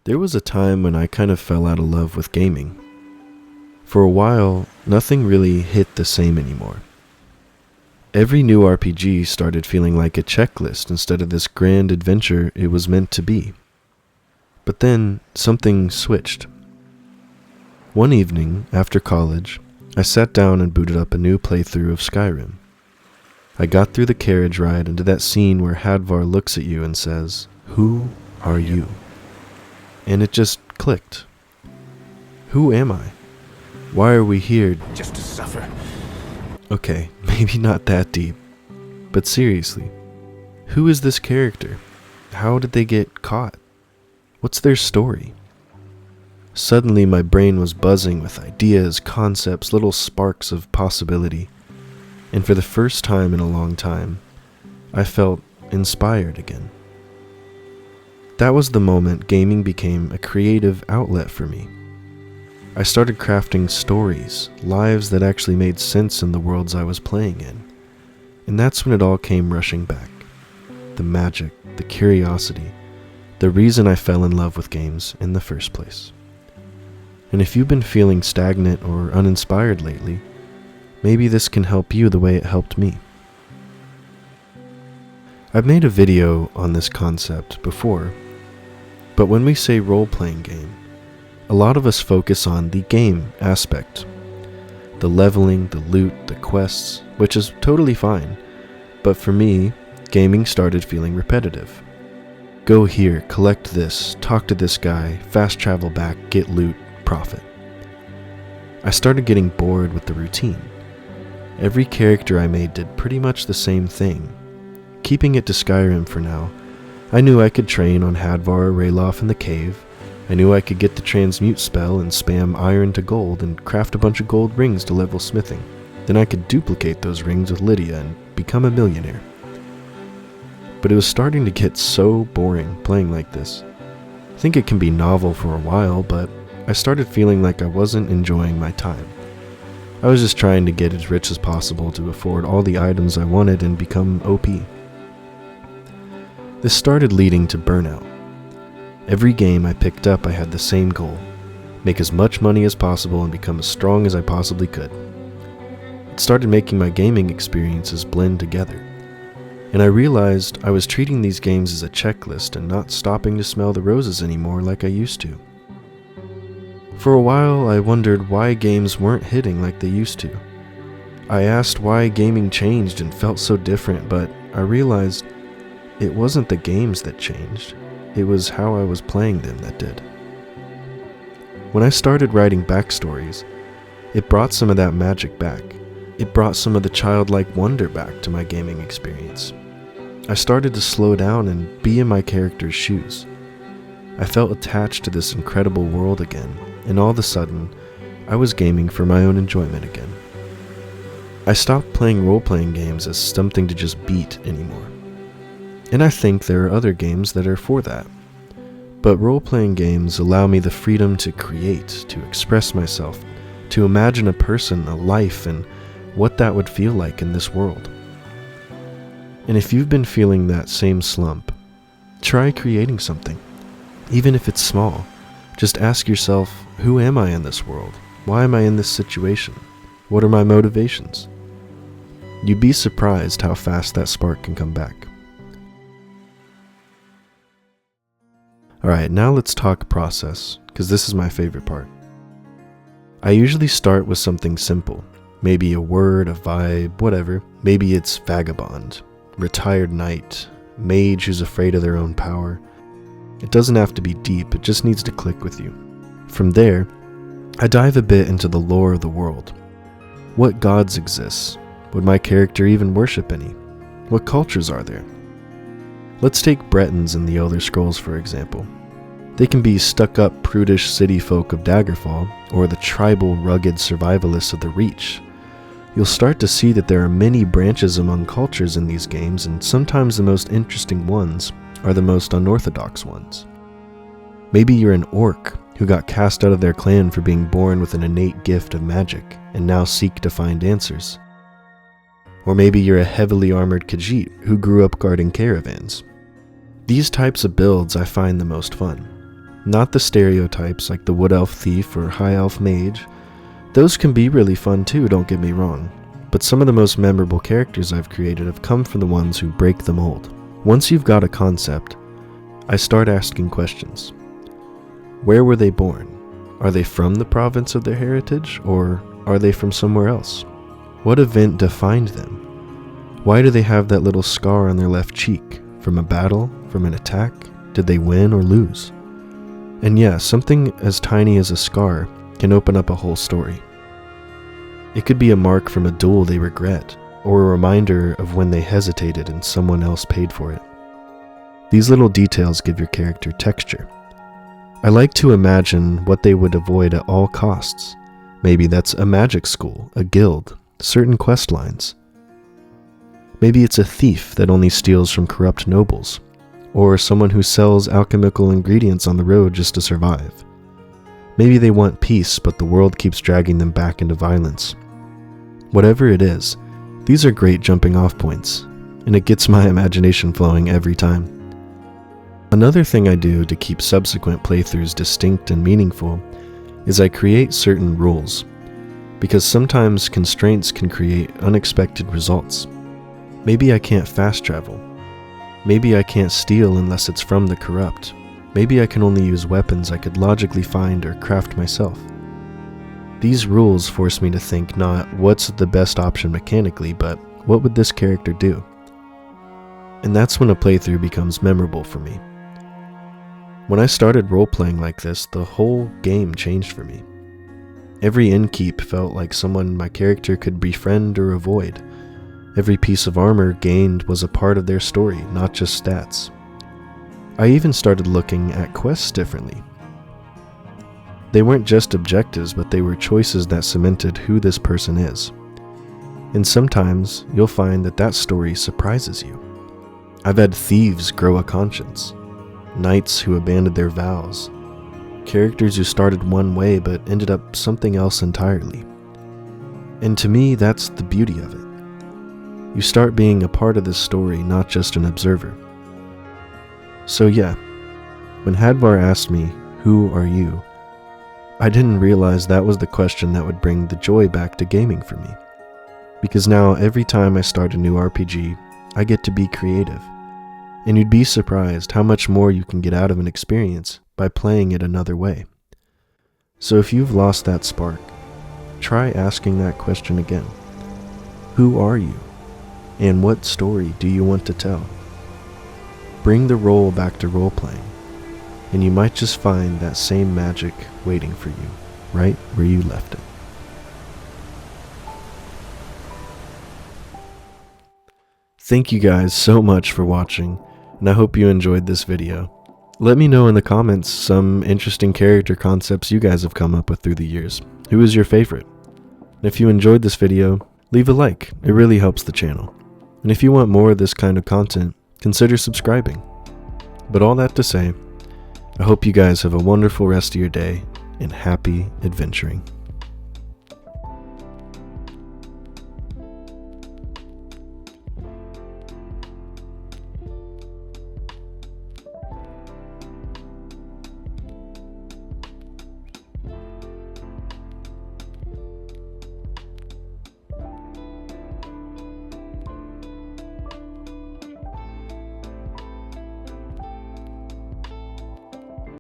There was a time when I kind of fell out of love with gaming. For a while, nothing really hit the same anymore. Every new RPG started feeling like a checklist instead of this grand adventure it was meant to be. But then, something switched. One evening, after college, I sat down and booted up a new playthrough of Skyrim. I got through the carriage ride into that scene where Hadvar looks at you and says, "Who are you?" And it just clicked. Who am I? Why are we here? Just to suffer. Okay, maybe not that deep. But seriously, who is this character? How did they get caught? What's their story? Suddenly my brain was buzzing with ideas, concepts, little sparks of possibility. And for the first time in a long time, I felt inspired again. That was the moment gaming became a creative outlet for me. I started crafting stories, lives that actually made sense in the worlds I was playing in. And that's when it all came rushing back. The magic, the curiosity, the reason I fell in love with games in the first place. And if you've been feeling stagnant or uninspired lately, maybe this can help you the way it helped me. I've made a video on this concept before, but when we say role-playing game, a lot of us focus on the game aspect. The leveling, the loot, the quests, which is totally fine, but for me, gaming started feeling repetitive. Go here, collect this, talk to this guy, fast travel back, get loot, profit. I started getting bored with the routine. Every character I made did pretty much the same thing. Keeping it to Skyrim for now, I knew I could train on Hadvar or Ralof in the cave. I knew I could get the transmute spell and spam iron to gold and craft a bunch of gold rings to level smithing. Then I could duplicate those rings with Lydia and become a millionaire. But it was starting to get so boring playing like this. I think it can be novel for a while, but I started feeling like I wasn't enjoying my time. I was just trying to get as rich as possible to afford all the items I wanted and become OP. This started leading to burnout. Every game I picked up, I had the same goal: make as much money as possible and become as strong as I possibly could. It started making my gaming experiences blend together, and I realized I was treating these games as a checklist and not stopping to smell the roses anymore like I used to. For a while, I wondered why games weren't hitting like they used to. I asked why gaming changed and felt so different, but I realized it wasn't the games that changed. It was how I was playing them that did. When I started writing backstories, it brought some of that magic back. It brought some of the childlike wonder back to my gaming experience. I started to slow down and be in my character's shoes. I felt attached to this incredible world again, and all of a sudden, I was gaming for my own enjoyment again. I stopped playing role-playing games as something to just beat anymore. And I think there are other games that are for that. But role-playing games allow me the freedom to create, to express myself, to imagine a person, a life, and what that would feel like in this world. And if you've been feeling that same slump, try creating something. Even if it's small, just ask yourself, who am I in this world? Why am I in this situation? What are my motivations? You'd be surprised how fast that spark can come back. Alright, now let's talk process, because this is my favorite part. I usually start with something simple. Maybe a word, a vibe, whatever. Maybe it's vagabond, retired knight, mage who's afraid of their own power. It doesn't have to be deep, it just needs to click with you. From there, I dive a bit into the lore of the world. What gods exist? Would my character even worship any? What cultures are there? Let's take Bretons in the Elder Scrolls for example. They can be stuck-up prudish city folk of Daggerfall, or the tribal rugged survivalists of the Reach. You'll start to see that there are many branches among cultures in these games, and sometimes the most interesting ones are the most unorthodox ones. Maybe you're an orc who got cast out of their clan for being born with an innate gift of magic, and now seek to find answers. Or maybe you're a heavily armored Khajiit who grew up guarding caravans. These types of builds I find the most fun. Not the stereotypes like the wood elf thief or high elf mage. Those can be really fun too, don't get me wrong. But some of the most memorable characters I've created have come from the ones who break the mold. Once you've got a concept, I start asking questions. Where were they born? Are they from the province of their heritage, or are they from somewhere else? What event defined them? Why do they have that little scar on their left cheek? From a battle? From an attack? Did they win or lose? And yeah, something as tiny as a scar can open up a whole story. It could be a mark from a duel they regret, or a reminder of when they hesitated and someone else paid for it. These little details give your character texture. I like to imagine what they would avoid at all costs. Maybe that's a magic school, a guild, certain quest lines. Maybe it's a thief that only steals from corrupt nobles, or someone who sells alchemical ingredients on the road just to survive. Maybe they want peace, but the world keeps dragging them back into violence. Whatever it is, these are great jumping off points, and it gets my imagination flowing every time. Another thing I do to keep subsequent playthroughs distinct and meaningful is I create certain rules, because sometimes constraints can create unexpected results. Maybe I can't fast travel. Maybe I can't steal unless it's from the corrupt. Maybe I can only use weapons I could logically find or craft myself. These rules force me to think not what's the best option mechanically, but what would this character do? And that's when a playthrough becomes memorable for me. When I started role-playing like this, the whole game changed for me. Every innkeep felt like someone my character could befriend or avoid. Every piece of armor gained was a part of their story, not just stats. I even started looking at quests differently. They weren't just objectives, but they were choices that cemented who this person is. And sometimes you'll find that story surprises you. I've had thieves grow a conscience, knights who abandoned their vows, characters who started one way but ended up something else entirely. And to me, that's the beauty of it. You start being a part of this story, not just an observer. So yeah, when Hadvar asked me, "Who are you?" I didn't realize that was the question that would bring the joy back to gaming for me. Because now every time I start a new RPG, I get to be creative. And you'd be surprised how much more you can get out of an experience by playing it another way. So if you've lost that spark, try asking that question again. Who are you? And what story do you want to tell? Bring the role back to role-playing, and you might just find that same magic waiting for you, right where you left it. Thank you guys so much for watching, and I hope you enjoyed this video. Let me know in the comments some interesting character concepts you guys have come up with through the years. Who is your favorite? And if you enjoyed this video, leave a like, it really helps the channel. And if you want more of this kind of content, consider subscribing. But all that to say, I hope you guys have a wonderful rest of your day and happy adventuring.